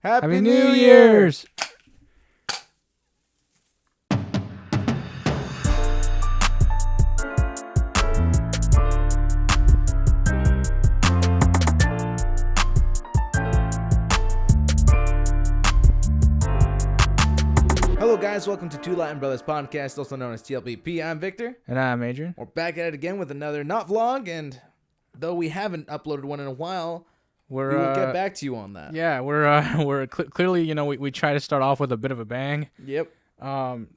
Happy New Year's! Hello guys, welcome to Two Latin Brothers Podcast, also known as T.L.B.P. I'm Victor. And I'm Adrian. We're back at it again with another not vlog, and though we haven't uploaded one in a while, we will get back to you on that. Yeah, we're clearly, you know, we try to start off with a bit of a bang. Yep.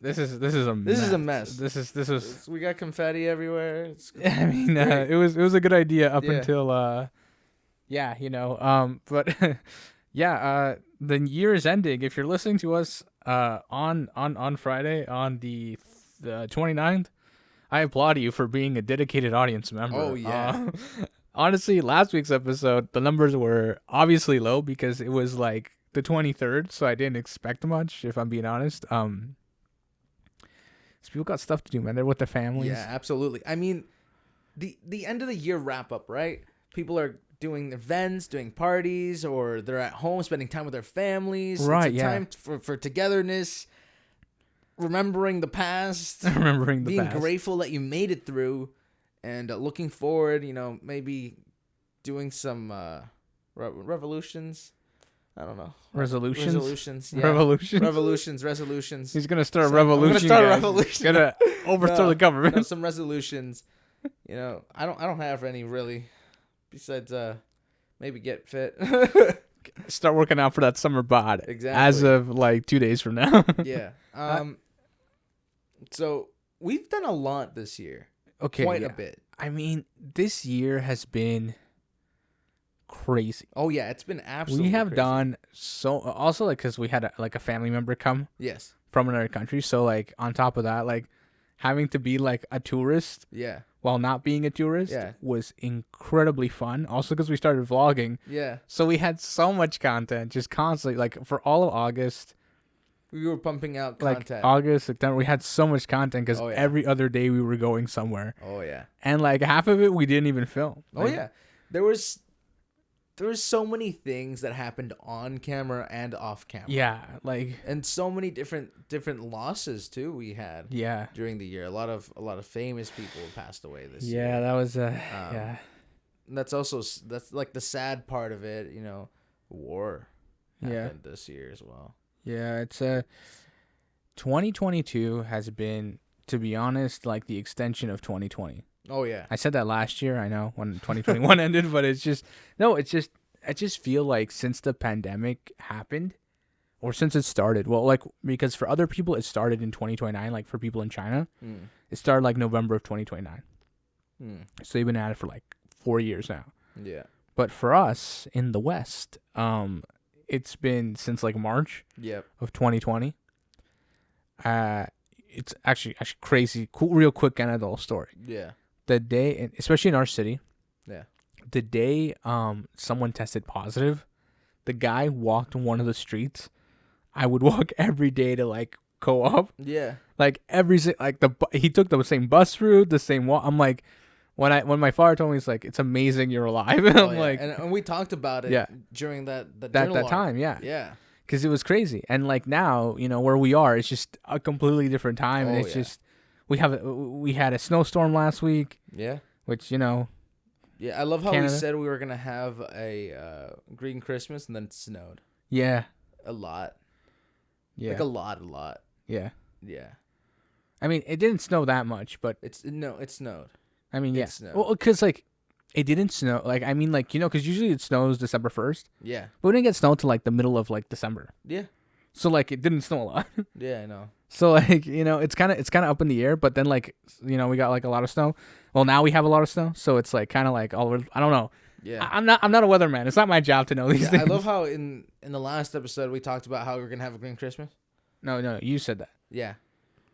This is a mess. This is a mess. This was. We got confetti everywhere. It's I mean, it was a good idea up until yeah, you know, but yeah, the year is ending. If you're listening to us on Friday on the 29th, I applaud you for being a dedicated audience member. Oh yeah. Honestly, last week's episode, the numbers were obviously low because it was like the 23rd, so I didn't expect much, if I'm being honest. So people got stuff to do, man. They're with their families. Yeah, absolutely. I mean, the end of the year wrap up, right? People are doing events, doing parties, or they're at home spending time with their families. Right, it's a time for togetherness, remembering the past, being grateful that you made it through, and looking forward, you know, maybe doing some revolutions. I don't know. Resolutions. Yeah. Resolutions. He's gonna start a revolution. I'm gonna start a revolution. He's gonna overthrow the government. No, some resolutions. You know, I don't have any really. Besides, maybe get fit. Start working out for that summer bod. Exactly. As of like 2 days from now. Yeah. So we've done a lot this year. Okay. Quite a bit. I mean, this year has been crazy. Oh yeah, it's been absolutely. We have crazy. done so. Also, like, because we had a family member come. Yes. From another country, so like on top of that, like having to be like a tourist. Yeah. While not being a tourist, was incredibly fun. Also, because we started vlogging. Yeah. So we had so much content, just constantly. Like for all of August, we were pumping out content. Like August, September, we had so much content because every other day we were going somewhere. Oh yeah. And like half of it we didn't even film. Oh yeah. There was so many things that happened on camera and off camera. Yeah, like, and so many different losses too we had. Yeah. During the year, a lot of famous people passed away this year. Yeah, that was yeah. That's like the sad part of it, you know. War happened this year as well. Yeah, it's 2022 has been, to be honest, like the extension of 2020. Oh yeah. I said that last year, I know, when 2021 ended, but I just feel like since the pandemic happened, or since it started, well, like, because for other people it started in 2029, like for people in China, it started like November of 2029. So they've been at it for like 4 years now. Yeah. But for us in the West, it's been since like March of 2020. It's actually crazy, cool, real quick anecdotal story. Yeah. The day, especially in our city, yeah, the day someone tested positive, the guy walked one of the streets I would walk every day to like go up. Yeah, like he took the same bus route, the same walk. I'm like, when my father told me, it's like, it's amazing you're alive. And I'm like, and we talked about it during that time. Yeah. Because it was crazy. And like now, you know, where we are, it's just a completely different time. And it's just, we had a snowstorm last week. Yeah. Which, you know. Yeah, I love how we said we were going to have a green Christmas and then it snowed. Yeah. A lot. Yeah. Like a lot. Yeah. Yeah. I mean, it didn't snow that much, but. It snowed. I mean, yeah. Well, because like, it didn't snow. Like, I mean, like, you know, because usually it snows December 1st. Yeah. But we didn't get snow till like the middle of like December. Yeah. So like, it didn't snow a lot. Yeah, I know. So like, you know, it's kind of up in the air, but then like, you know, we got like a lot of snow. Well, now we have a lot of snow, so it's like kind of like all over. I don't know. Yeah. I'm not a weatherman. It's not my job to know these things. I love how in the last episode we talked about how we were gonna have a green Christmas. No, you said that. Yeah.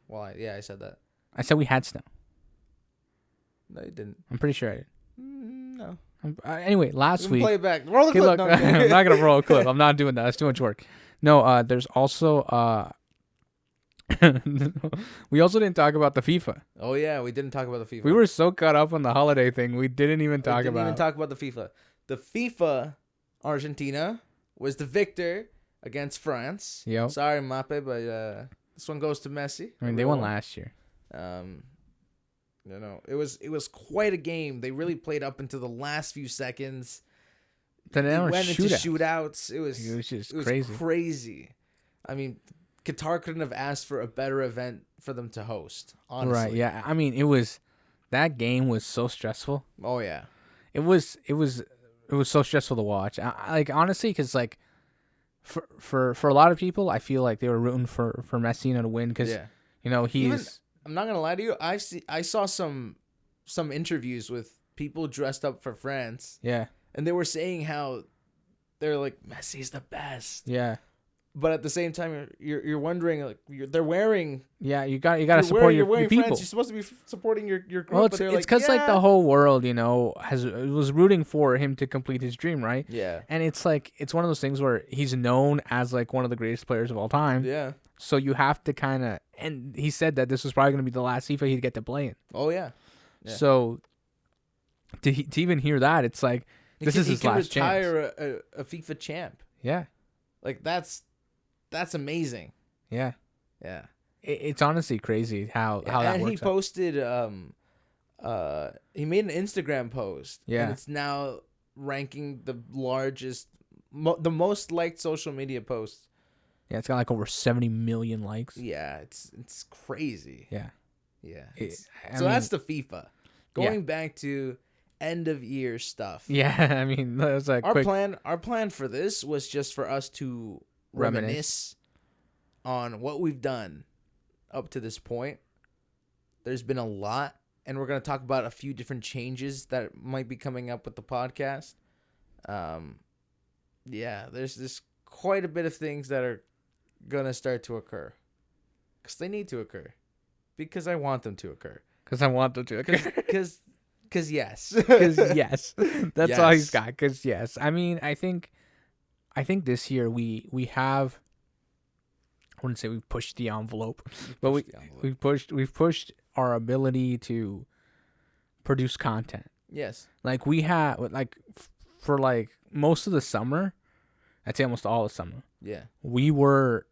Well, I said that. I said we had snow. No, you didn't. I'm pretty sure I did. No. Anyway, last week. Play it back. Roll the clip. Look, I'm not gonna roll a clip. I'm not doing that. That's too much work. No. There's also we also didn't talk about the FIFA. Oh yeah, we didn't talk about the FIFA. We were so caught up on the holiday thing, we didn't even talk about. The FIFA. The FIFA Argentina was the victor against France. Yep. Sorry, Mbappe, but this one goes to Messi. I mean, they won last year. It was quite a game. They really played up into the last few seconds. Then they went into shootouts. It was just crazy. I mean, Qatar couldn't have asked for a better event for them to host. Honestly, right? Yeah. I mean, that game was so stressful. Oh yeah, it was so stressful to watch. Like honestly, because like for a lot of people, I feel like they were rooting for Messi to win because he's. I'm not gonna lie to you. I saw some interviews with people dressed up for France. Yeah. And they were saying how they're like Messi's the best. Yeah. But at the same time, you're wondering like they're wearing. Yeah, you got to support your people. France, you're supposed to be supporting your group. Well, it's because like the whole world, was rooting for him to complete his dream, right? Yeah. And it's like it's one of those things where he's known as like one of the greatest players of all time. Yeah. So you have to kind of, and he said that this was probably going to be the last FIFA he'd get to play in. Oh yeah. So to even hear that, it's like this is his last chance. He can retire a FIFA champ. Yeah. Like that's amazing. Yeah. Yeah. It's honestly crazy how that works. And he posted he made an Instagram post. Yeah. And it's now ranking the most liked social media post. Yeah, it's got like over 70 million likes. Yeah, it's crazy. Yeah. Yeah. That's the FIFA. Going back to end of year stuff. Yeah, I mean, that was like our plan for this was just for us to reminisce on what we've done up to this point. There's been a lot, and we're going to talk about a few different changes that might be coming up with the podcast. There's quite a bit of things that are going to start to occur. Because they need to occur. Because I want them to occur. Because I want them to occur. Because yes. Because yes. That's all he's got. Because yes. I mean, I think this year we have, I wouldn't say we pushed the envelope, but we've pushed our ability to produce content. Yes. Like we have, like for like most of the summer, I'd say almost all of summer. Yeah. We were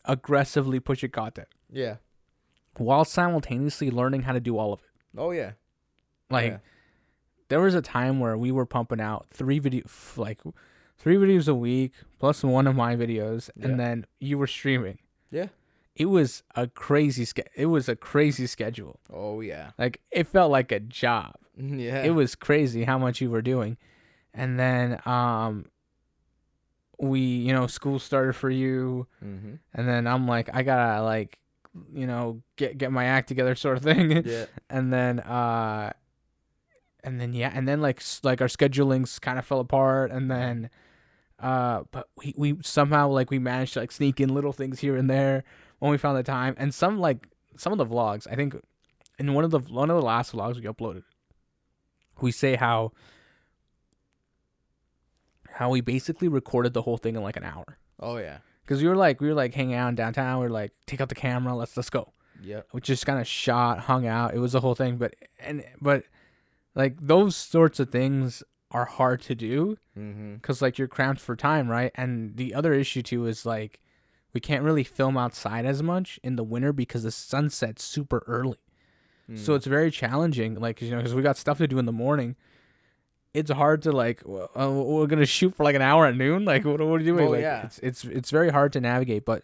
aggressively pushing content. Yeah. While simultaneously learning how to do all of it. Oh yeah. There was a time where we were pumping out 3 videos a week plus one of my videos, and then you were streaming. Yeah. It was a crazy schedule. Oh yeah. Like it felt like a job. Yeah. It was crazy how much you were doing. And then school started for you. Mm-hmm. And then I'm like, I gotta like, get my act together sort of thing. Yeah. And then like our schedulings kind of fell apart, and then but we somehow like we managed to like sneak in little things here and there when we found the time. And some of the vlogs, I think in one of the last vlogs we uploaded, we say how we basically recorded the whole thing in like an hour. Oh yeah. Because we were like hanging out in downtown. We were like, take out the camera, let's go. Yeah. We just kind of shot, hung out. It was the whole thing. But like those sorts of things are hard to do because like you're cramped for time, right? And the other issue too is like we can't really film outside as much in the winter because the sun sets super early. So it's very challenging, like, because we got stuff to do in the morning. It's hard to like, we're gonna shoot for like an hour at noon. Like, what are you doing? Oh, like, yeah. It's very hard to navigate. But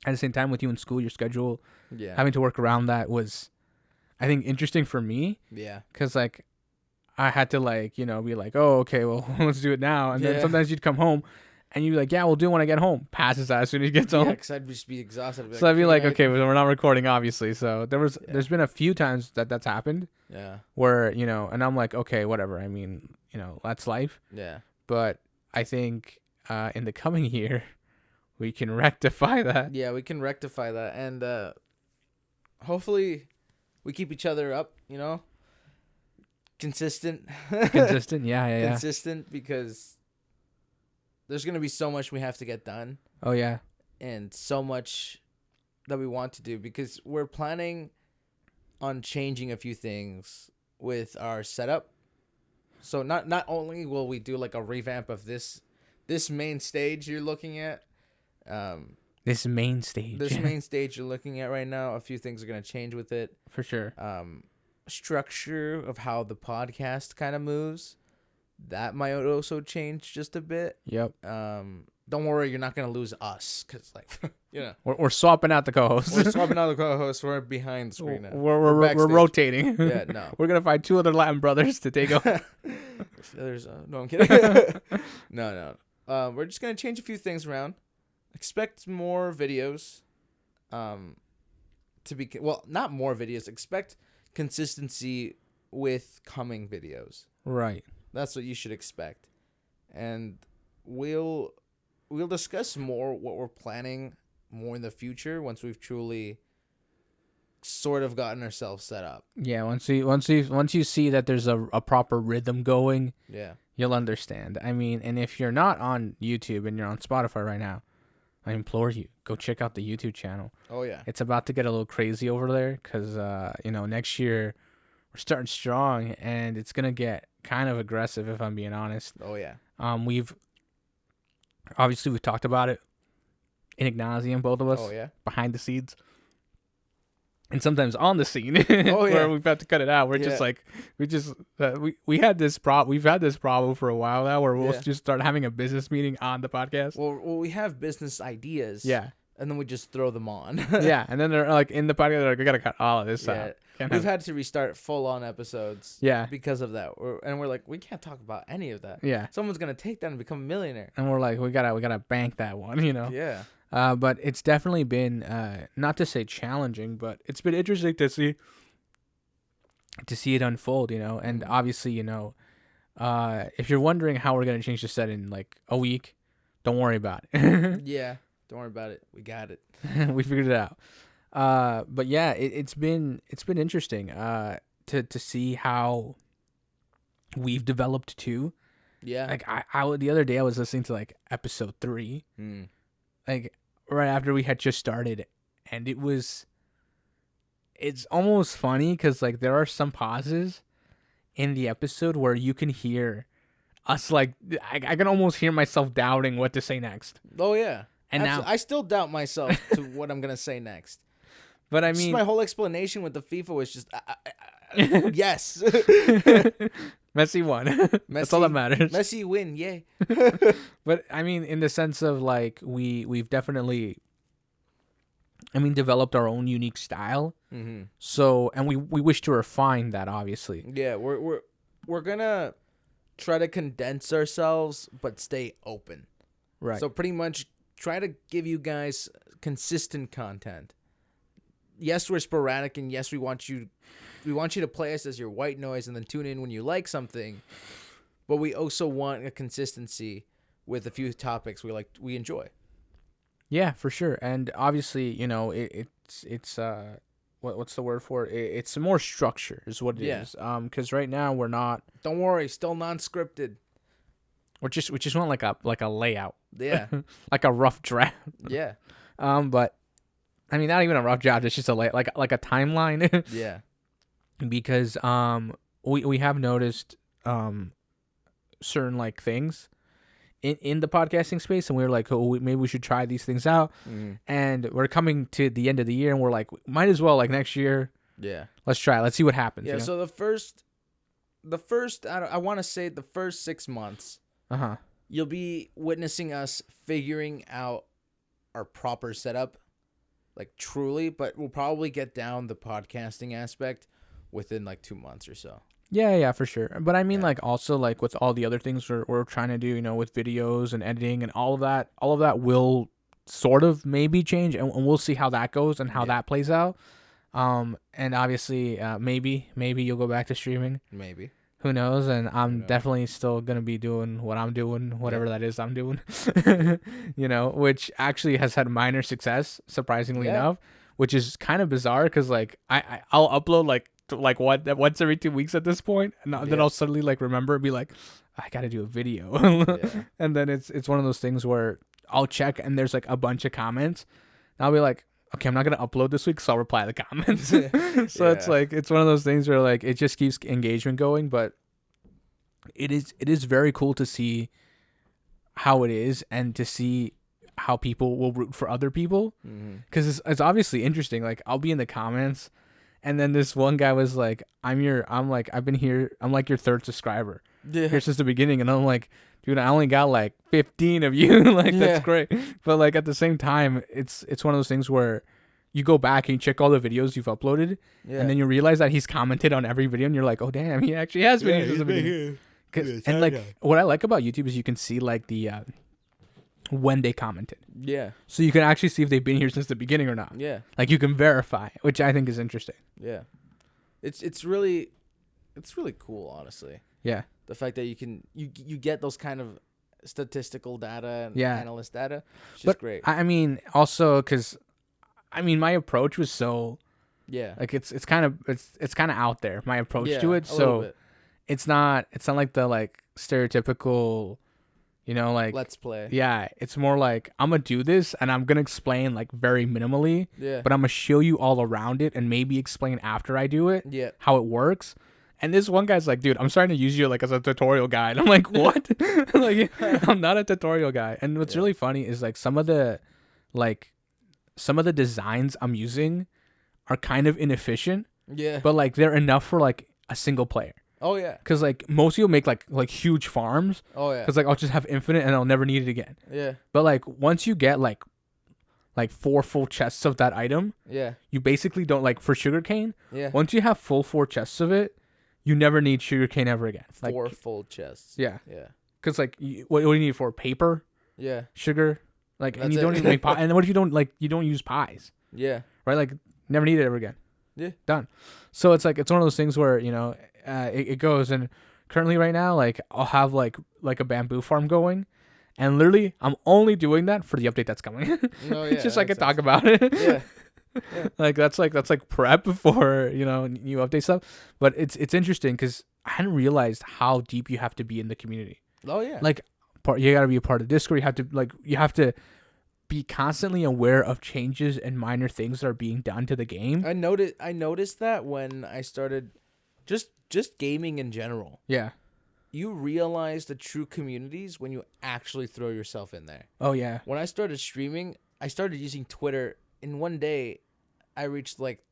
at the same time, with you in school, your schedule, having to work around that was, I think, interesting for me. Yeah. Because like, I had to like, be like, oh, okay, well, let's do it now. And then sometimes you'd come home, and you'd be like, yeah, we'll do it when I get home. Passes out as soon as he gets home. Yeah, because I'd just be exhausted. So I'd be like, okay, well, we're not recording, obviously. So there's been a few times that's happened. Yeah. Where, and I'm like, okay, whatever. I mean, that's life. Yeah. But I think in the coming year, we can rectify that. Yeah, we can rectify that. And hopefully we keep each other up, consistent. Consistent, yeah. Consistent, because there's going to be so much we have to get done. Oh, yeah. And so much that we want to do, because we're planning on changing a few things with our setup. So not only will we do like a revamp of this this main stage you're looking at. This main stage you're looking at right now, a few things are going to change with it. For sure. Structure of how the podcast kind of moves, that might also change just a bit. Yep. Don't worry, you're not going to lose us, because, like, we're swapping out the co-hosts. We're swapping out the co-hosts. We're behind the screen now. We're rotating. Yeah, no. We're going to find 2 other Latin brothers to take over. No, I'm kidding. No. We're just going to change a few things around. Expect more videos. Not more videos. Expect consistency with coming videos. Right. That's what you should expect. And we'll discuss more what we're planning more in the future once we've truly sort of gotten ourselves set up. Yeah, once you see that there's a proper rhythm going, you'll understand. I mean, and if you're not on YouTube and you're on Spotify right now, I implore you, go check out the YouTube channel. Oh yeah. It's about to get a little crazy over there cuz next year we're starting strong and it's going to get kind of aggressive if I'm being honest. Oh yeah. We've talked about it in Ignatium, both of us. Oh yeah. Behind the scenes. And sometimes on the scene, oh, yeah. where we've had to cut it out. We're just like, we had this we've had this problem for a while now, where we'll just start having a business meeting on the podcast. Well, we have business ideas, and then we just throw them on, and then they're like in the podcast, they're like, I gotta cut all of this out. We've had to restart full on episodes, because of that, and we're like, we can't talk about any of that. Yeah, someone's gonna take that and become a millionaire, and we're like, we gotta bank that one, Yeah. But it's definitely been, not to say challenging, but it's been interesting to see it unfold, and obviously, if you're wondering how we're going to change the set in like a week, don't worry about it. Yeah. Don't worry about it. We got it. We figured it out. But yeah, it's been interesting, to see how we've developed too. Yeah. Like I the other day I was listening to like episode 3, like right after we had just started, and it's almost funny because like there are some pauses in the episode where you can hear us, like I can almost hear myself doubting what to say next. Oh yeah. And now I still doubt myself to what I'm gonna say next. But I mean, my whole explanation with the FIFA was just yes. Messi won. That's all that matters. Messi win, yay. But I mean, in the sense of like we've definitely, developed our own unique style. Mm-hmm. So, and we wish to refine that, obviously. Yeah, we're gonna try to condense ourselves, but stay open. Right. So pretty much try to give you guys consistent content. Yes, we're sporadic, and yes, we want you to play us as your white noise and then tune in when you like something. But we also want a consistency with a few topics we enjoy. Yeah, for sure. And obviously, it's what's the word for it? It's more structure is what it is. Because right now we're not. Don't worry, still non-scripted. We just want like a layout. Yeah. Like a rough draft. Yeah. But I mean, not even a rough draft. It's just a like a timeline. Yeah. Because we have noticed certain like things in the podcasting space, and we were like, oh, maybe we should try these things out. And we're coming to the end of the year, and we're like, might as well, like, next year, let's try it. Let's see what happens. Yeah. So the first I want to say the first 6 months, you'll be witnessing us figuring out our proper setup, like truly, but we'll probably get down the podcasting aspect within like 2 months or so. Yeah, for sure. But I mean, like, also, like, with all the other things we're trying to do, with videos and editing and all of that will sort of maybe change, and we'll see how that goes and how that plays out. And obviously, maybe you'll go back to streaming. Maybe. Who knows? And I'm definitely still going to be doing what I'm doing, whatever that is I'm doing, which actually has had minor success, surprisingly enough, which is kind of bizarre because, like, I'll upload, like once every 2 weeks at this point, and then I'll suddenly like remember and be like, I gotta do a video. And then it's one of those things where I'll check and there's like a bunch of comments, and I'll be like, okay, I'm not gonna upload this week, so I'll reply to the comments. So it's like, it's one of those things where like it just keeps engagement going. But it is very cool to see how it is and to see how people will root for other people. Because it's obviously interesting. Like, I'll be in the comments, and then this one guy was like, I've been here, I'm like your third subscriber. Yeah. Here since the beginning. And I'm like, dude, I only got like 15 of you. Like, that's great. But like at the same time, it's one of those things where you go back and you check all the videos you've uploaded, and then you realize that he's commented on every video, and you're like, oh damn, he actually has videos since the beginning. And like what I like about YouTube is you can see like the when they commented. Yeah. So you can actually see if they've been here since the beginning or not. Yeah. Like you can verify, which I think is interesting. Yeah. It's really cool, honestly. Yeah. The fact that you get those kind of statistical data and analyst data, it's just great. I mean, also because, I mean, my approach was so, like it's kind of out there. My approach to it, so it's not like the like stereotypical, you know, like let's play. Yeah, it's more like I'm gonna do this and I'm gonna explain like very minimally. Yeah. But I'm gonna show you all around it and maybe explain after I do it. Yeah. How it works. And this one guy's like, dude, I'm starting to use you like as a tutorial guy. And I'm like, what? Like, I'm not a tutorial guy. And what's really funny is like some of the designs I'm using are kind of inefficient. Yeah. But like they're enough for like a single player. Oh yeah. Because like most people make like huge farms. Oh yeah. Because like I'll just have infinite and I'll never need it again. Yeah. But like once you get like 4 full chests of that item. Yeah. You basically don't like for sugarcane. Yeah. Once you have full 4 chests of it, you never need sugarcane ever again. 4 full chests. Yeah. Yeah. Because like what do you need for paper? Yeah. Sugar. Like and you don't even make pie. And what if you don't use pies? Yeah. Right. Like never need it ever again. Yeah. Done. So it's like it's one of those things where you know it goes and currently right now like I'll have like a bamboo farm going, and literally I'm only doing that for the update that's coming. Oh, yeah, just so I can talk about it. Yeah. Yeah. Like that's like prep for you know new update stuff, but it's interesting because I hadn't realized how deep you have to be in the community. Oh yeah, like you gotta be a part of Discord. You have to be constantly aware of changes and minor things that are being done to the game. I noticed that when I started just gaming in general. Yeah, you realize the true communities when you actually throw yourself in there. Oh yeah, when I started streaming, I started using Twitter. In one day, I reached like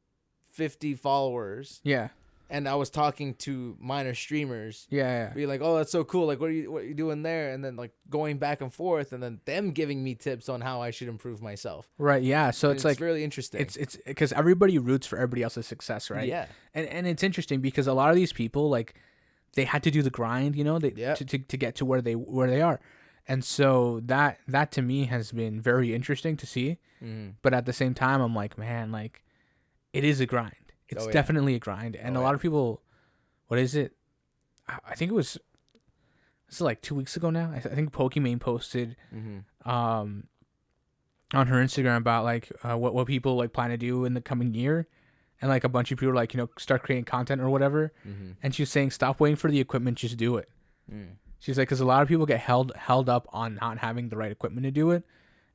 50 followers. Yeah. And I was talking to minor streamers. Yeah. Be like, oh, that's so cool. Like, what are you doing there? And then like going back and forth, and then them giving me tips on how I should improve myself. Right. Yeah. So it's like really interesting. It's because everybody roots for everybody else's success, right? Yeah. And it's interesting because a lot of these people like they had to do the grind, you know, to get to where they are. And so that to me has been very interesting to see. But at the same time, I'm like, man, like it is a grind. It's definitely a grind. And a lot of people, what is it? I think this is like 2 weeks ago now. I think Pokimane posted on her Instagram about like what people like plan to do in the coming year. And like a bunch of people like, you know, start creating content or whatever. And she's saying, stop waiting for the equipment, just do it. She's like, because a lot of people get held up on not having the right equipment to do it.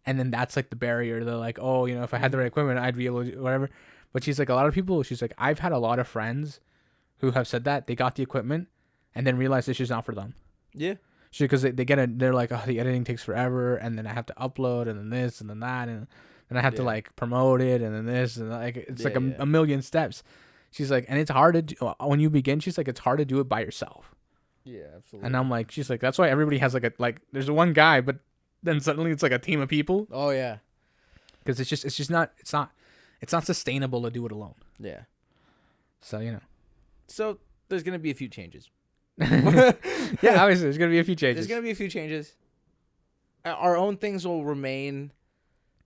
And then that's like the barrier. They're like, oh, you know, if I had the right equipment, I'd be able to do whatever. But she's like, a lot of people, she's like, I've had a lot of friends who have said that they got the equipment and then realized it's just not for them. Yeah. Because they get it, they're like, oh, the editing takes forever. And then I have to upload and then this and then that. And then I have to like promote it and then this and like, it's like a million steps. She's like, and it's hard to do when you begin. She's like, it's hard to do it by yourself. Yeah, absolutely. And I'm like, she's like, that's why everybody has like there's one guy, but then suddenly it's like a team of people. Oh yeah. Because it's not sustainable to do it alone. Yeah. So, you know. So there's going to be a few changes. Yeah, obviously there's going to be a few changes. There's going to be a few changes. Our own things will remain,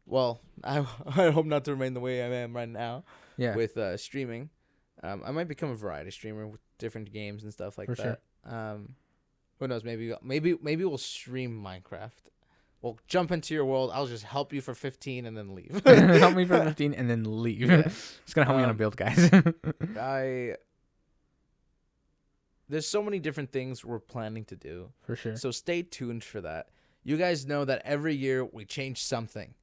well, I hope not to remain the way I am right now. Yeah. With streaming. I might become a variety streamer with different games and stuff like that. Sure. Who knows? Maybe we'll stream Minecraft. We'll jump into your world. I'll just help you for 15 and then leave. Help me for 15 and then leave. Yeah. It's gonna help me on a build, guys. There's so many different things we're planning to do. For sure. So stay tuned for that. You guys know that every year we change something.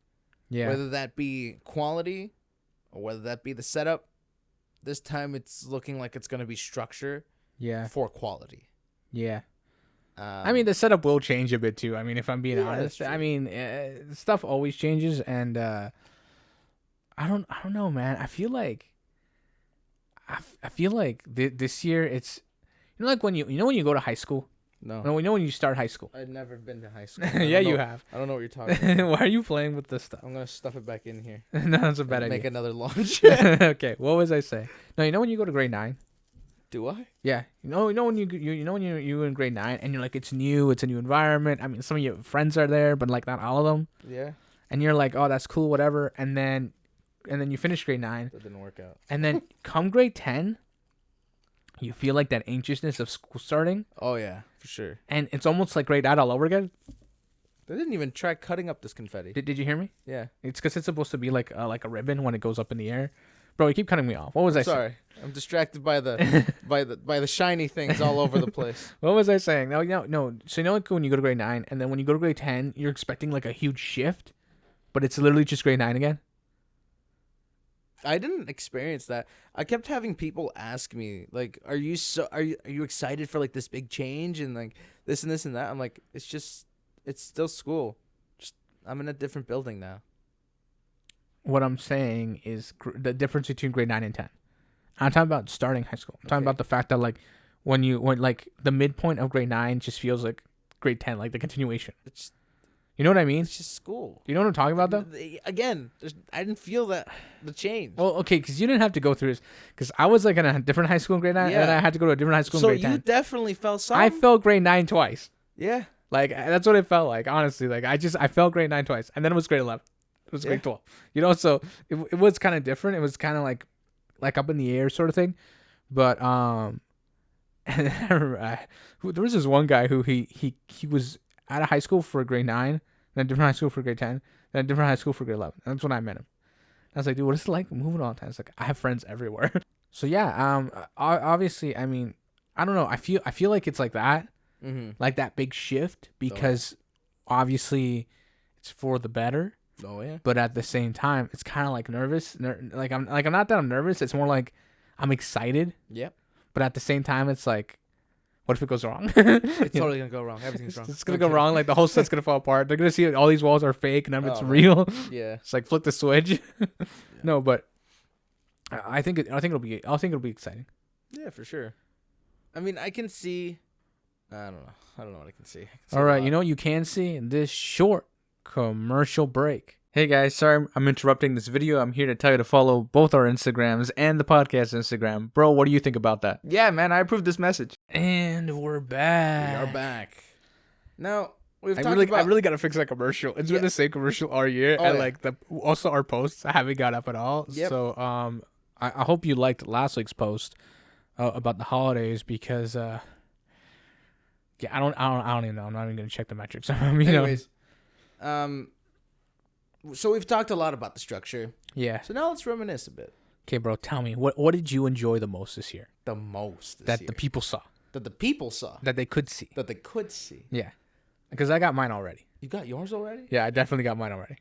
Yeah. Whether that be quality or whether that be the setup. This time it's looking like it's gonna be structure. Yeah. For quality. Yeah. I mean, the setup will change a bit too. I mean, if I'm being honest, I mean, stuff always changes, and I don't know, man. I feel like this year it's like when when you go to high school. No. When you start high school. I've never been to high school. Yeah, you have. I don't know what you're talking about. Why are you playing with this stuff? I'm gonna stuff it back in here. No, that's a bad idea. Make another launch. Okay, what was I saying? No, when you go to grade 9. Do I? Yeah, when you in grade 9 and you're like, it's new, it's a new environment. I mean, some of your friends are there, but like not all of them. Yeah. And you're like, oh, that's cool, whatever. And then you finish grade 9. That didn't work out. And then come grade 10, you feel like that anxiousness of school starting. Oh yeah, for sure. And it's almost like grade 9 all over again. They didn't even try cutting up this confetti. Did you hear me? Yeah. It's because it's supposed to be like a ribbon when it goes up in the air. Bro, you keep cutting me off. What was I saying? Sorry, I'm distracted by the by the shiny things all over the place. What was I saying? No. So like when you go to grade 9, and then when you go to grade 10, you're expecting like a huge shift, but it's literally just grade 9 again. I didn't experience that. I kept having people ask me like, "Are you excited for like this big change and like this and this and that?" I'm like, it's still school. Just I'm in a different building now. What I'm saying is the difference between grade 9 and 10. I'm talking about starting high school. I'm talking about the fact that like when like the midpoint of grade 9 just feels like grade 10, like the continuation. You know what I mean? It's just school. You know what I'm talking about, though? Again, I didn't feel the change. Well, okay, because you didn't have to go through this. Because I was like in a different high school in grade 9, and I had to go to a different high school in grade 10. So you definitely felt something? I felt grade 9 twice. Yeah. Like, that's what it felt like, honestly. Like, I felt grade 9 twice. And then it was grade 11. It was grade 12. You know, so it was kind of different. It was kind of like up in the air sort of thing. But, and I remember, there was this one guy who he was out of high school for grade 9, then a different high school for grade 10, then a different high school for grade 11. And that's when I met him. I was like, dude, what is it like moving all the time? It's like, I have friends everywhere. So yeah, obviously, I mean, I don't know. I feel like it's like that, like that big shift, because obviously it's for the better. Oh yeah. But at the same time, it's kind of like nervous. Like I'm not that I'm nervous. It's more like I'm excited. Yep. But at the same time, it's like, what if it goes wrong? It's totally gonna go wrong. Everything's wrong. It's gonna go wrong. Like the whole set's gonna fall apart. They're gonna see all these walls are fake, and it's real. Yeah. It's like flip the switch. No, but I think it'll be exciting. Yeah, for sure. I mean, I can see. I don't know what I can see. All right, you know what you can see in this short commercial break. Hey guys, sorry I'm interrupting this video. I'm here to tell you to follow both our Instagrams and the podcast Instagram. Bro, what do you think about that? Yeah, man, I approve this message. And we're back. We are back. Now, I really got to fix that commercial. It's been the same commercial all year. And like also our posts haven't got up at all. Yep. So I hope you liked last week's post about the holidays, because I don't even know. I'm not even going to check the metrics. Anyways, so we've talked a lot about the structure. Yeah. So now let's reminisce a bit. Okay, bro, tell me, what did you enjoy the most this year? The most that the people saw. That the people saw. That they could see. That they could see. Yeah. Because I got mine already. You got yours already? Yeah, I definitely got mine already.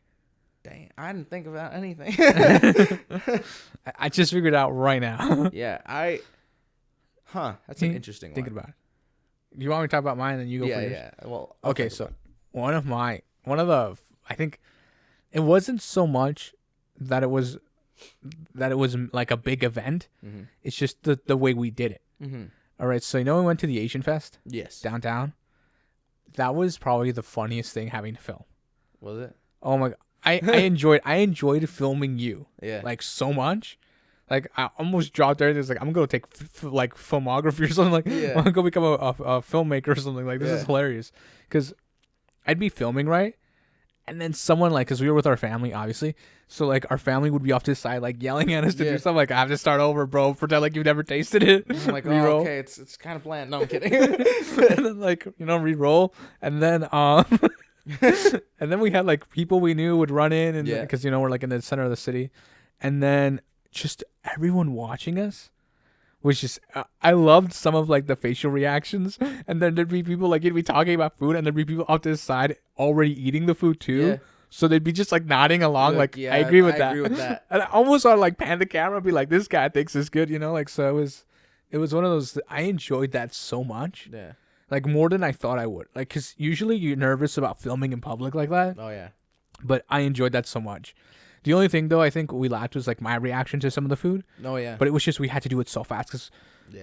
Dang, I didn't think about anything. I just figured it out right now. Yeah, that's an interesting one. Thinking about it. You want me to talk about mine, and then you go for yours? Yeah. Well, okay, so one of the, I think it wasn't so much that it was like a big event. Mm-hmm. It's just the way we did it. Mm-hmm. All right, so we went to the Asian Fest. Yes. Downtown. That was probably the funniest thing having to film. Was it? Oh my god. I enjoyed filming you. Yeah. Like so much. Like I almost dropped everything. It's like, I'm gonna take like filmography or something. Like I'm gonna go become a filmmaker or something. Like this is hilarious. Because I'd be filming, right? And then someone, like, because we were with our family, obviously. So, like, our family would be off to the side, like, yelling at us to do something. Like, I have to start over, bro. Pretend like you've never tasted it. I'm like, oh, okay, it's kind of bland. No, I'm kidding. And then, like, re-roll. And then, and then we had, like, people we knew would run in. And because, we're, like, in the center of the city. And then just everyone watching us was just, I loved some of, like, the facial reactions. And then there'd be people, like, you'd be talking about food, and there'd be people off to the side already eating the food too. Yeah. So they'd be just, like, nodding along, like, I agree with that. And I almost want to, like, pan the camera and be like, this guy thinks it's good, like, so it was one of those, I enjoyed that so much. Yeah. Like, more than I thought I would. Like, because usually you're nervous about filming in public like that. Oh, yeah. But I enjoyed that so much. The only thing, though, I think we lacked was, like, my reaction to some of the food. Oh, yeah. But it was just we had to do it so fast because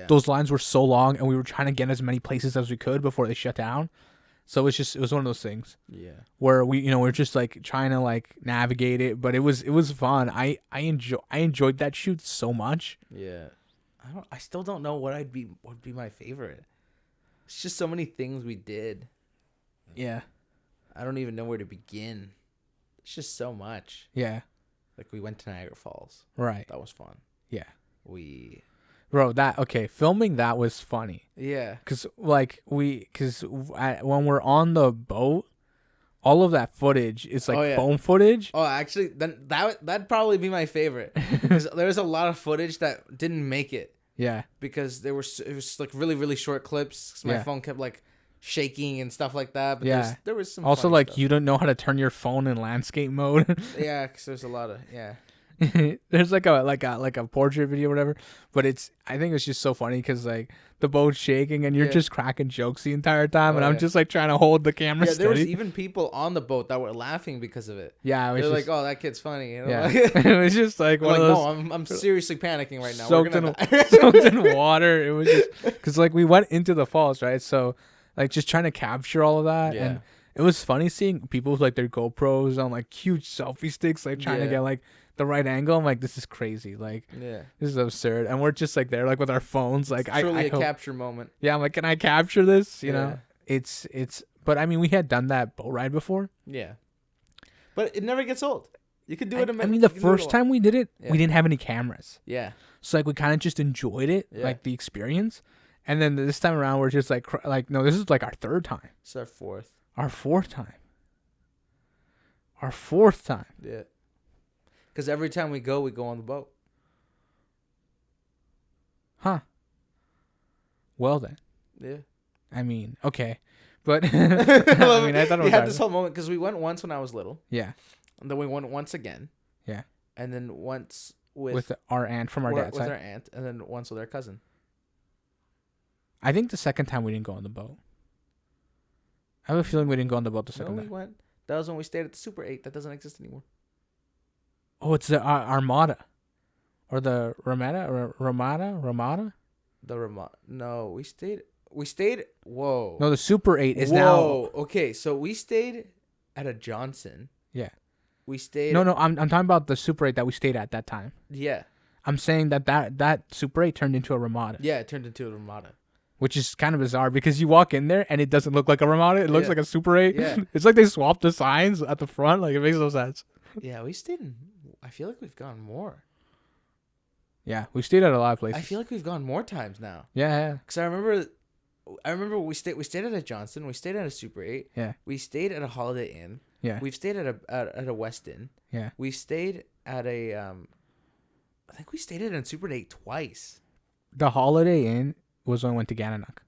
those lines were so long, and we were trying to get as many places as we could before they shut down. So it was one of those things. Yeah. Where we're just, like, trying to, like, navigate it. But it was fun. I enjoyed that shoot so much. Yeah. I still don't know what would be my favorite. It's just so many things we did. Yeah. I don't even know where to begin. It's just so much. Yeah. Like, we went to Niagara Falls. Right. That was fun. Yeah. Bro, filming that was funny. Yeah. Because when we're on the boat, all of that footage is like phone footage. Oh, actually, then that'd probably be my favorite. Because there was a lot of footage that didn't make it. Yeah. Because it was like really, really short clips. Cause my phone kept like shaking and stuff like that. But there was some also like stuff. You don't know how to turn your phone in landscape mode. Yeah, because there's a lot of There's like a portrait video or whatever, but I think it's just so funny because like the boat's shaking and you're just cracking jokes the entire time, and I'm just like trying to hold the camera steady. There was even people on the boat that were laughing because of it. Yeah, they're like, "Oh, that kid's funny." You know? Yeah, it was just like one of those. No, I'm seriously panicking right now. Soaked in water. It was just because like we went into the falls, right? So like just trying to capture all of that, and it was funny seeing people with like their GoPros on like huge selfie sticks, like trying to get like the right angle. I'm like, this is crazy. Like, this is absurd. And we're just like there, like with our phones. Like, it's truly a capture moment. Yeah, I'm like, can I capture this? You know, it's. But I mean, we had done that boat ride before. Yeah, but it never gets old. You could do it. I mean, the first time we did it, we didn't have any cameras. Yeah. So like we kind of just enjoyed it, like the experience. And then this time around, we're just like no, this is like our third time. It's our fourth. Our fourth time. Our fourth time. Yeah. Because every time we go on the boat. Huh. Well then. Yeah. I mean, okay. But I mean, I thought it was. We had this whole moment because we went once when I was little. Yeah. And then we went once again. Yeah. And then once with our aunt from our dad's side. With our aunt, and then once with our cousin. I think the second time we didn't go on the boat. I have a feeling we didn't go on the boat the second time. We went. That was when we stayed at the Super 8. That doesn't exist anymore. Oh, it's the Armada. Or the Ramada? The Ramada. No, we stayed. Whoa. No, the Super 8 is now. Whoa. Okay, so we stayed at a Johnson. Yeah. We stayed. No, I'm talking about the Super 8 that we stayed at that time. Yeah. I'm saying that Super 8 turned into a Ramada. Yeah, it turned into a Ramada. Which is kind of bizarre because you walk in there and it doesn't look like a Ramada. It looks like a Super 8. Yeah. It's like they swapped the signs at the front. Like, it makes no sense. Yeah, we stayed in. I feel like we've gone more. Yeah, we stayed at a lot of places. I feel like we've gone more times now. Yeah. Because I remember we stayed at a Johnson. We stayed at a Super 8. Yeah. We stayed at a Holiday Inn. Yeah. We've stayed at a Westin. Yeah. We stayed at a I think we stayed at a Super 8 twice. The Holiday Inn was when we went to Gananoque.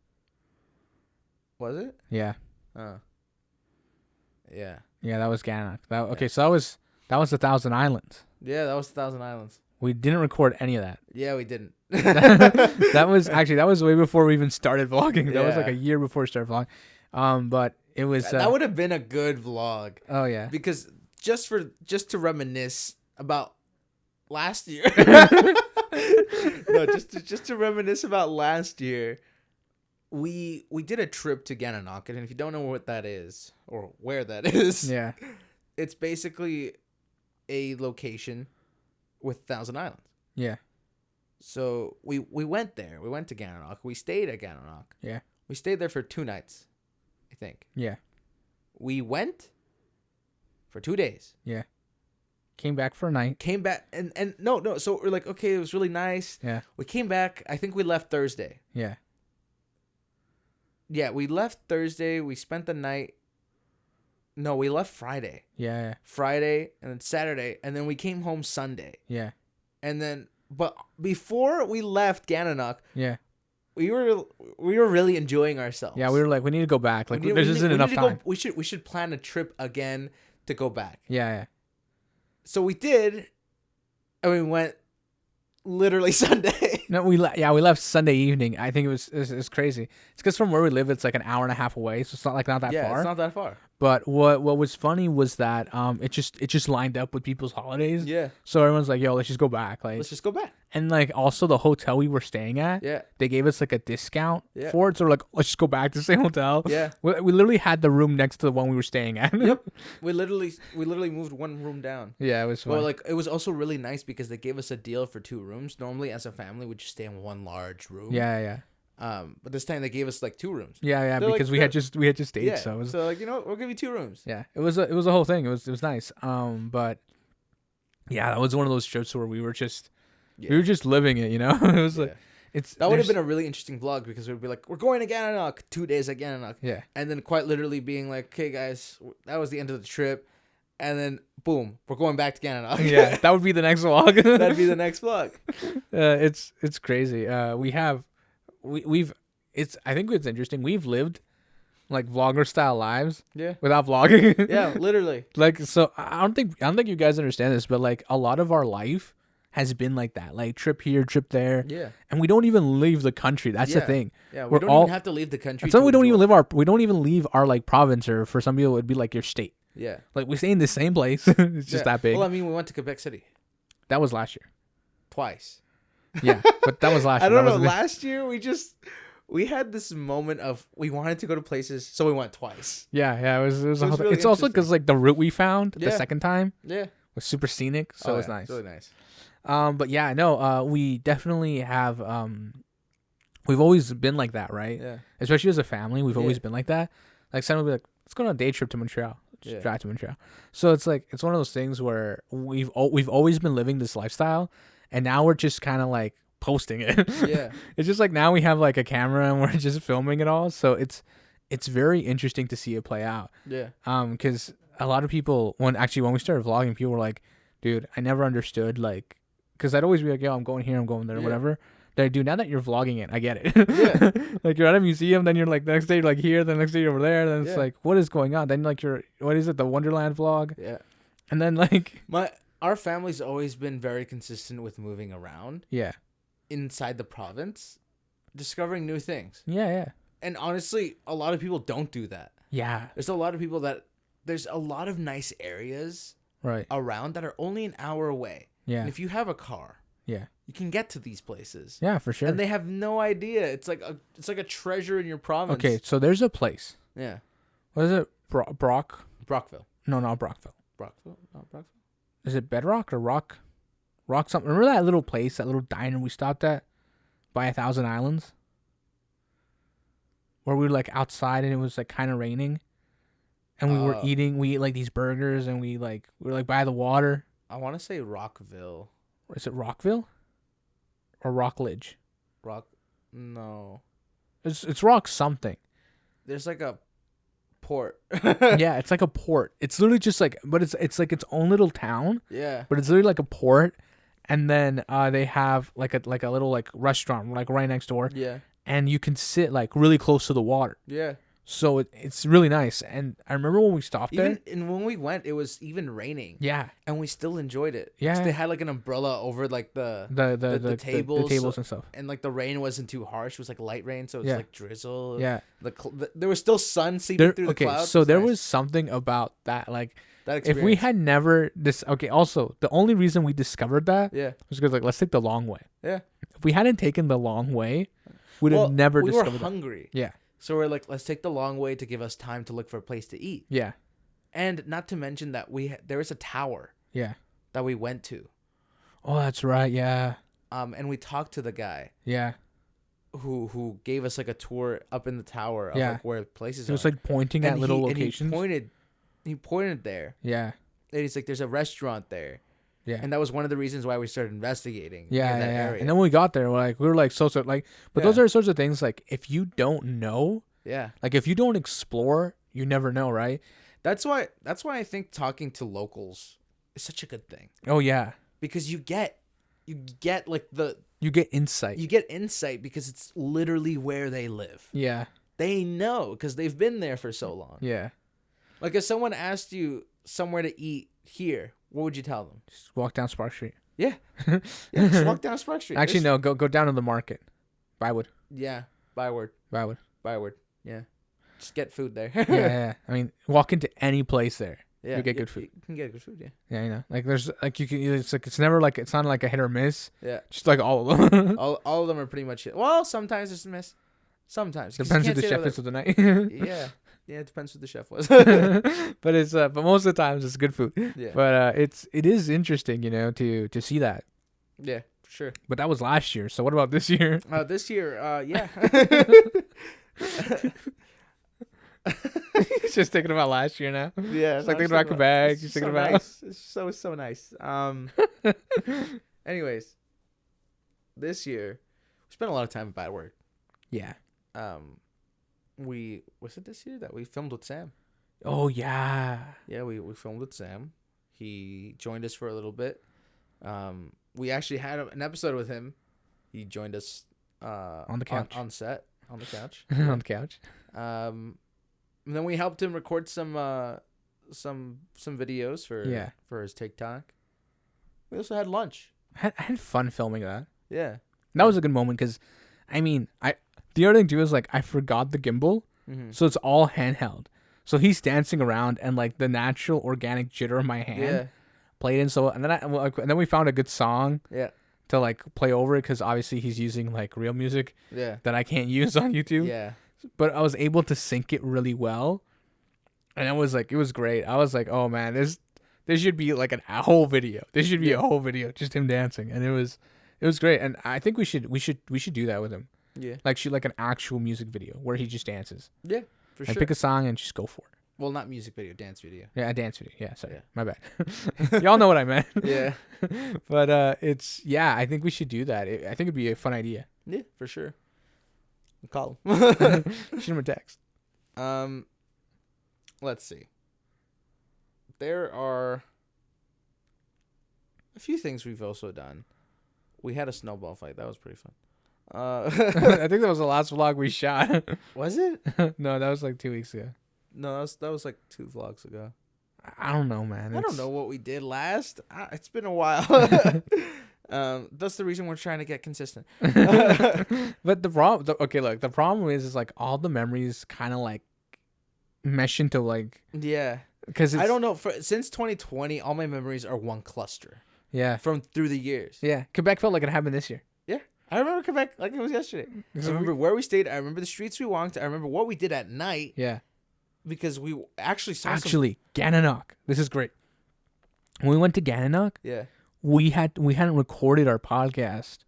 Was it? Yeah. Oh. Yeah. Yeah, that was Gananoque. So that was the Thousand Islands. Yeah, that was Thousand Islands. We didn't record any of that. Yeah, we didn't. that was way before we even started vlogging. That was like a year before we started vlogging. But it was that would have been a good vlog. Oh yeah. Because just to reminisce about last year. No, just to reminisce about last year. We did a trip to Gananoque, and if you don't know what that is or where that is, yeah, it's basically a location with 1,000 islands. Yeah. So we went there. We went to Gananoque. We stayed at Gananoque. Yeah. We stayed there for 2 nights, I think. Yeah. We went for 2 days. Yeah. Came back for a night. Came back and no. So we're like, okay, it was really nice. Yeah. We came back. I think we left Thursday. Yeah. Yeah, we left Thursday. We spent the night. No, we left Friday. Yeah. Friday and then Saturday, and then we came home Sunday. Yeah. And then, but before we left Gananoque, yeah, we were really enjoying ourselves. Yeah, we were like, we need to go back. Like, there isn't enough time. We should plan a trip again to go back. Yeah. So we did, and we went literally Sunday. No, we left Sunday evening. I think it was crazy. It's because from where we live, it's like an hour and a half away, so it's not that far. Yeah, it's not that far. But what was funny was that it just lined up with people's holidays. Yeah. So everyone's like, "Yo, let's just go back." Like, let's just go back. And like also the hotel we were staying at, they gave us like a discount for it. So we're like, let's just go back to the same hotel. Yeah. We literally had the room next to the one we were staying at. Yep. We literally moved one room down. Yeah, it was fun. Well, like it was also really nice because they gave us a deal for 2 rooms. Normally, as a family, we just stay in one large room. Yeah. But this time they gave us like 2 rooms. Yeah, They're because like, we had just stayed. Yeah. So like, we'll give you 2 rooms. Yeah, it was a whole thing. It was nice. But yeah, that was one of those trips where we were just living it. It was like that would have been a really interesting vlog because we'd be like, we're going to Gananoque, 2 days at Gananoque. Yeah, and then quite literally being like, okay guys, that was the end of the trip. And then, boom, we're going back to Canada. Yeah, that would be the next vlog. That'd be the next vlog. It's crazy. I think it's interesting. We've lived like vlogger style lives. Yeah. Without vlogging. Yeah, literally. Like, so I don't think you guys understand this, but like a lot of our life has been like that. Like trip here, trip there. Yeah. And we don't even leave the country. That's the thing. Yeah, we don't even have to leave the country. So we don't even leave our like province, or for some people it would be like your state. Yeah. Like we stay in the same place. It's just that big. Well, I mean, we went to Quebec City. That was last year. Twice. Yeah, but that was last year. I don't know. Last year we had this moment of we wanted to go to places, so we went twice. Yeah. It was really it's also because like the route we found the second time. Yeah. Was super scenic, so it was nice. Really nice. But yeah, no, we definitely have. We've always been like that, right? Yeah. Especially as a family, we've always been like that. Like, someone will be like, "Let's go on a day trip to Montreal." Just drive to Montreal. So it's like it's one of those things where we've always been living this lifestyle, and now we're just kind of like posting it. Yeah. It's just like now we have like a camera and we're just filming it all. So it's very interesting to see it play out. Yeah. Because a lot of people when we started vlogging, people were like, "Dude, I never understood like," because I'd always be like, "Yo, I'm going here, I'm going there, whatever." They're like, "Dude, now that you're vlogging it, I get it." Yeah. Like you're at a museum, then you're like the next day you're like here, the next day you're over there, then it's like, what is going on? Then like what is it, the Wonderland vlog? Yeah. And then like our family's always been very consistent with moving around. Yeah. Inside the province, discovering new things. Yeah. And honestly, a lot of people don't do that. Yeah. There's a lot of nice areas around that are only an hour away. Yeah. And if you have a car, you can get to these places. Yeah, for sure. And they have no idea. It's like a treasure in your province. Okay, so there's a place. Yeah. What is it? Brockville. No, not Brockville. Brockville? Not Brockville? Is it Bedrock or Rock something? Remember that little place, that little diner we stopped at by 1,000 Islands? Where we were like outside and it was like kind of raining. And we ate like these burgers and we were like by the water. I want to say Rockville. Is it Rockville? Or Rockledge? No. It's Rock something. There's like a port. Yeah, it's like a port. It's literally just like, but it's like its own little town. Yeah. But it's literally like a port, and then they have like a little like restaurant like right next door. Yeah. And you can sit like really close to the water. Yeah. So it's really nice. And I remember when we stopped there. And when we went, it was even raining. Yeah. And we still enjoyed it. Yeah. They had like an umbrella over like the tables. The tables and stuff. And like the rain wasn't too harsh. It was like light rain, so it's like drizzle. Yeah. There was still sun seeping through the clouds. So there was something about that. Like, that experience. If we had never also the only reason we discovered that was because like, let's take the long way. Yeah. If we hadn't taken the long way, we'd have never discovered that. We were hungry. Yeah. So we're like, let's take the long way to give us time to look for a place to eat. Yeah. And not to mention that there was a tower. Yeah. That we went to. Oh, that's right. Yeah. And we talked to the guy. Yeah. Who gave us like a tour up in the tower of like where places are. He was like pointing at little locations. And he pointed there. Yeah. And he's like, there's a restaurant there. Yeah. And that was one of the reasons why we started investigating. Yeah, in that area. And then when we got there, we were like, so like, but those are the sorts of things like if you don't know, like if you don't explore, you never know, right? That's why I think talking to locals is such a good thing. Oh yeah, because you get like you get insight. You get insight because it's literally where they live. Yeah, they know because they've been there for so long. Yeah, like if someone asked you somewhere to eat here, what would you tell them? Just walk down Spark Street. Yeah. Yeah, just walk down Spark Street. Actually, no. Go down to the market. Bywood. Yeah. Byward. Yeah. Just get food there. Yeah. I mean, walk into any place there. Yeah. You get good food. You can get good food, yeah. Yeah, you know. Like there's like you can. It's never like it's not like a hit or miss. Yeah. Just like all of them. all of them are pretty much it. Well, sometimes it's a miss. Sometimes. Depends who the chef is of the night. Yeah. Yeah, it depends who the chef was. But most of the times it's good food. Yeah. But it is interesting, you know, to see that. Yeah, for sure. But that was last year. So what about this year? This year, yeah. He's just thinking about last year now. Yeah, it's like thinking about Quebec. He's thinking about. Nice. It's so nice. Anyways, this year we spent a lot of time at Bad Word. Yeah. Was it this year that we filmed with Sam? Oh yeah. Yeah, we filmed with Sam. He joined us for a little bit. We actually had an episode with him. He joined us on the couch on set on the couch on the couch. And then we helped him record some videos for his TikTok. We also had lunch. I had fun filming that. Yeah, that was a good moment because, I mean, the other thing too is like I forgot the gimbal, so it's all handheld. So he's dancing around and like the natural organic jitter of my hand played in. So and then we found a good song. Yeah. To like play over it because obviously he's using like real music. Yeah. That I can't use on YouTube. Yeah. But I was able to sync it really well, and it was great. I was like, oh man, this should be like a whole video. This should be a whole video, just him dancing, and it was great. And I think we should do that with him. Yeah, like shoot like an actual music video where he just dances. Yeah, for sure. Pick a song and just go for it. Well, not music video, dance video. Yeah, a dance video. Yeah, sorry, my bad. Y'all know what I meant. Yeah, but I think we should do that. I think it'd be a fun idea. Yeah, for sure. Call him. Shoot him a text. Let's see. There are a few things we've also done. We had a snowball fight. That was pretty fun. I think that was the last vlog we shot. Was it? No, that was like 2 weeks ago. No, that was like 2 vlogs ago. I don't know, man. I don't know what we did last. It's been a while. That's the reason we're trying to get consistent. But the problem is like all the memories kind of like mesh into like because I don't know since 2020 all my memories are one cluster. Yeah, from through the years. Yeah, Quebec felt like it happened this year. Yeah, I remember Quebec like it was yesterday. I remember where we stayed. I remember the streets we walked. I remember what we did at night. Yeah, because we actually saw Gananoque. This is great. When we went to Gananoque, we hadn't recorded our podcast,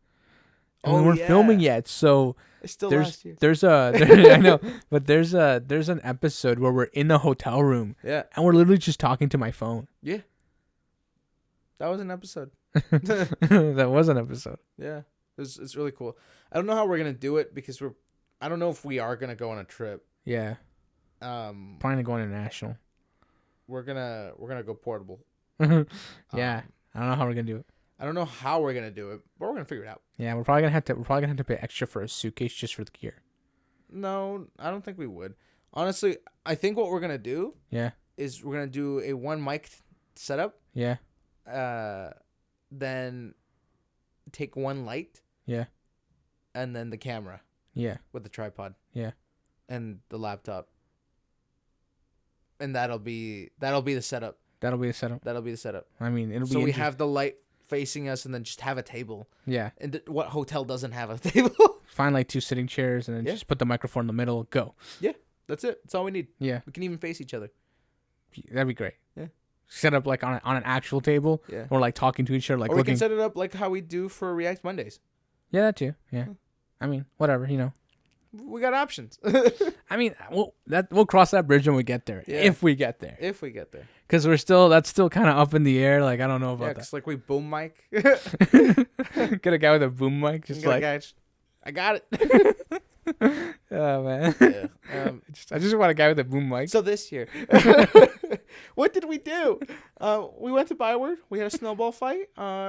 and we weren't filming yet. So it's still last year. I know, but there's an episode where we're in the hotel room. Yeah, and we're literally just talking to my phone. Yeah, that was an episode. That was an episode. Yeah, it's really cool. I don't know how we're gonna do it because I don't know if we are gonna go on a trip. Yeah. Probably going international. We're gonna go portable. Yeah. I don't know how we're gonna do it. I don't know how we're gonna do it, but we're gonna figure it out. Yeah, we're probably gonna have to pay extra for a suitcase just for the gear. No, I don't think we would. Honestly, I think what we're gonna do is we're gonna do a one mic setup. Yeah. Then take one light. Yeah. And then the camera. Yeah. With the tripod. Yeah. And the laptop. And that'll be the setup. That'll be the setup. I mean, it'll be so we have the light facing us, and then just have a table. Yeah. And what hotel doesn't have a table? Find like 2 sitting chairs, and then just put the microphone in the middle. Go. Yeah, that's it. That's all we need. Yeah. We can even face each other. That'd be great. Yeah. Set up like on an actual table. Yeah. Or like talking to each other, like or we can set it up like how we do for React Mondays. Yeah, that too. Yeah. I mean, whatever, you know. We got options. I mean, we'll cross that bridge when we get there. Yeah. If we get there. Because that's still kind of up in the air. Like, I don't know about that. It's like we boom mic. Get a guy with a boom mic. Just like, I got it. Oh, man. Yeah. I just want a guy with a boom mic. So this year, what did we do? We went to Byward. We had a snowball fight.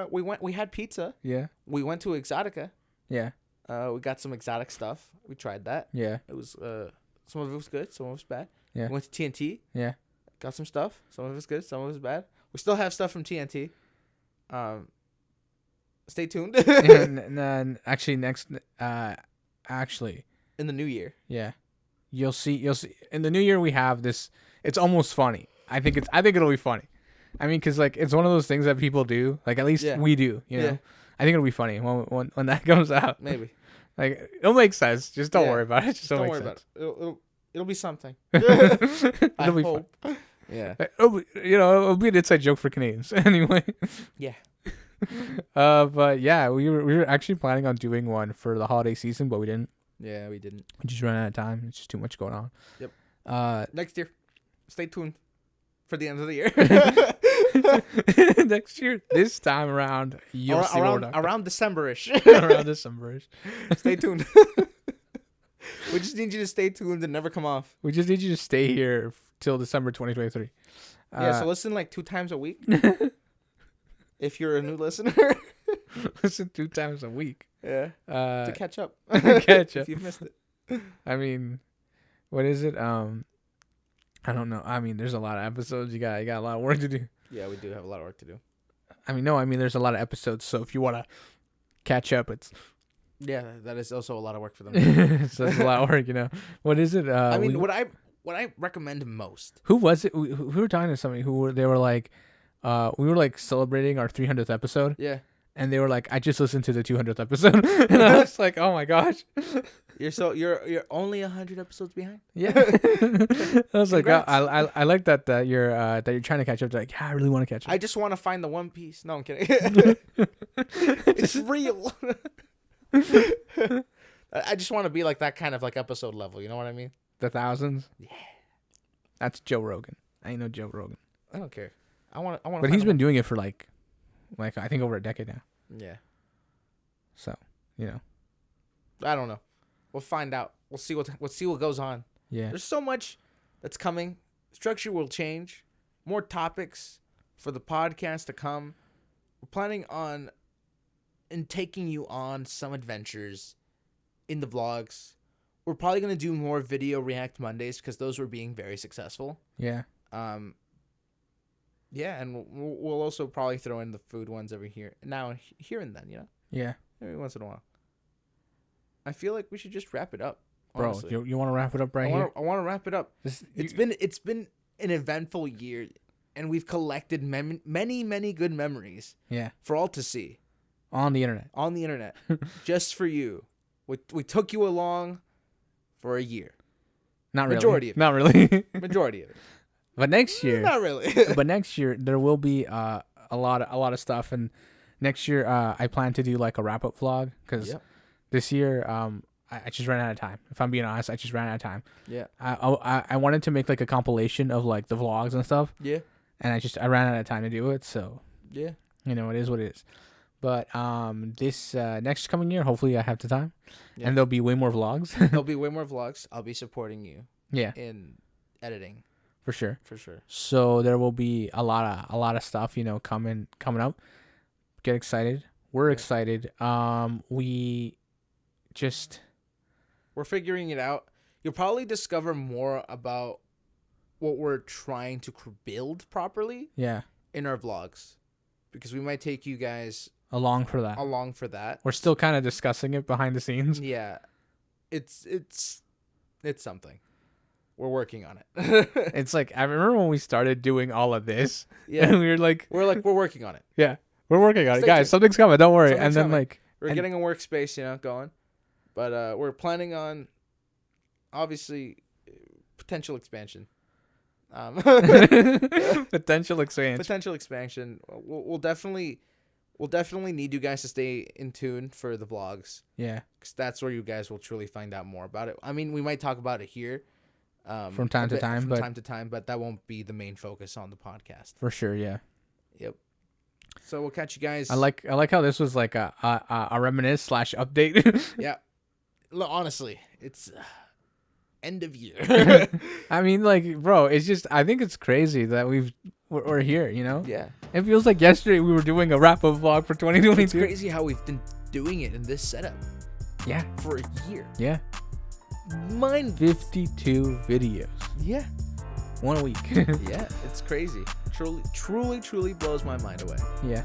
We had pizza. Yeah. We went to Exotica. Yeah. We got some exotic stuff. We tried that. Yeah. It was some of it was good, some of it was bad. Yeah. We went to TNT. Yeah. Got some stuff. Some of it was good, some of it was bad. We still have stuff from TNT. Stay tuned. Actually, in the new year. Yeah, you'll see. In the new year, we have this. It's almost funny. I think it'll be funny. I mean, because like it's one of those things that people do. Like at least we do. You know. I think it'll be funny when that comes out. Maybe. Like it'll make sense. Just don't worry about it. Just don't worry about it. It'll be something. It'll be fun. Yeah. It'll be an inside joke for Canadians anyway. Yeah. But yeah, we were actually planning on doing one for the holiday season, but we didn't. Yeah, we didn't. We just ran out of time. It's just too much going on. Yep. Next year, stay tuned for the end of the year. Next year, this time around, you'll see around December-ish. Around December-ish. Stay tuned. We just need you to stay tuned and never come off. We just need you to stay here till December 2023. So listen like 2 times a week. If you're a new listener. Listen 2 times a week. Yeah. To catch up. If you've missed it. I mean, what is it? I don't know. I mean, there's a lot of episodes. You got a lot of work to do. Yeah, we do have a lot of work to do. There's a lot of episodes. So if you want to catch up, it's... Yeah, that is also a lot of work for them. So it's a lot of work, you know. What is it? What I recommend most. Who was it? We were talking to somebody they were like, we were like celebrating our 300th episode. Yeah. And they were like, I just listened to the 200th episode. And I was like, oh my gosh. You're only 100 episodes behind? Yeah. I was like, I like that you're trying to catch up. They're like, yeah, I really want to catch up. I just want to find the One Piece. No, I'm kidding. It's real. I just want to be like that kind of like episode level. You know what I mean? The thousands? Yeah. That's Joe Rogan. I ain't no Joe Rogan. I don't care. I want. But he's been doing it for like I think over a decade now. Yeah. So, you know. I don't know. We'll find out. We'll see what goes on. Yeah. There's so much that's coming. Structure will change. More topics for the podcast to come. We're planning on taking you on some adventures in the vlogs. We're probably going to do more video React Mondays because those were being very successful. Yeah. Yeah, and we'll also probably throw in the food ones every here and then, you know? Yeah. Every once in a while. I feel like we should just wrap it up. Honestly. Bro, you want to wrap it up here? I want to wrap it up. It's been an eventful year, and we've collected many good memories. Yeah. For all to see. On the internet. Just for you. We took you along for a year. Not really. Majority of it. Not really. Majority of it. But next year. Not really. But next year there will be a lot of stuff, and next year I plan to do like a wrap up vlog because this year I just ran out of time. If I'm being honest, I just ran out of time. Yeah. I wanted to make like a compilation of like the vlogs and stuff. Yeah. And I ran out of time to do it, so yeah. You know, it is what it is. But this next coming year, hopefully I have the time, and there'll be way more vlogs. There'll be way more vlogs. I'll be supporting you. Yeah. In editing. For sure. So there will be a lot of stuff, you know, coming up. Get excited. We're excited. We're figuring it out. You'll probably discover more about what we're trying to build properly. Yeah. In our vlogs, because we might take you guys along for that. We're still kind of discussing it behind the scenes. Yeah. It's something. We're working on it. It's like, I remember when we started doing all of this. Yeah. And we're working on it. Yeah. We're working on it. Guys, something's coming. Don't worry. Something's coming. We're getting a workspace, you know, going. But we're planning on, obviously, potential expansion. Potential expansion. We'll definitely need you guys to stay in tune for the vlogs. Yeah. Because that's where you guys will truly find out more about it. I mean, we might talk about it here. From time to time, but that won't be the main focus on the podcast. For sure, yeah. Yep. So we'll catch you guys. I like how this was like a reminisce / update. Yeah. Honestly, it's end of year. I mean, like, bro, it's just, I think it's crazy that we're here, you know? Yeah. It feels like yesterday we were doing a wrap-up vlog for 2022. It's crazy how we've been doing it in this setup. Yeah. For a year. Yeah. 52 videos. Yeah. 1 a week. Yeah, it's crazy. Truly blows my mind away. Yeah.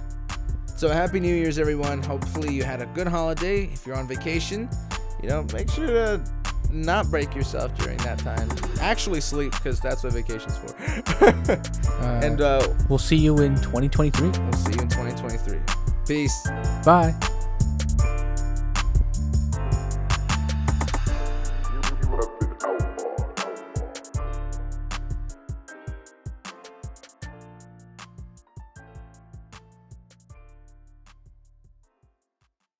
So Happy New Year's, everyone. Hopefully you had a good holiday. If you're on vacation, make sure to not break yourself during that time. Actually sleep, because that's what vacation's for. And we'll see you in 2023. We'll see you in 2023. Peace. Bye.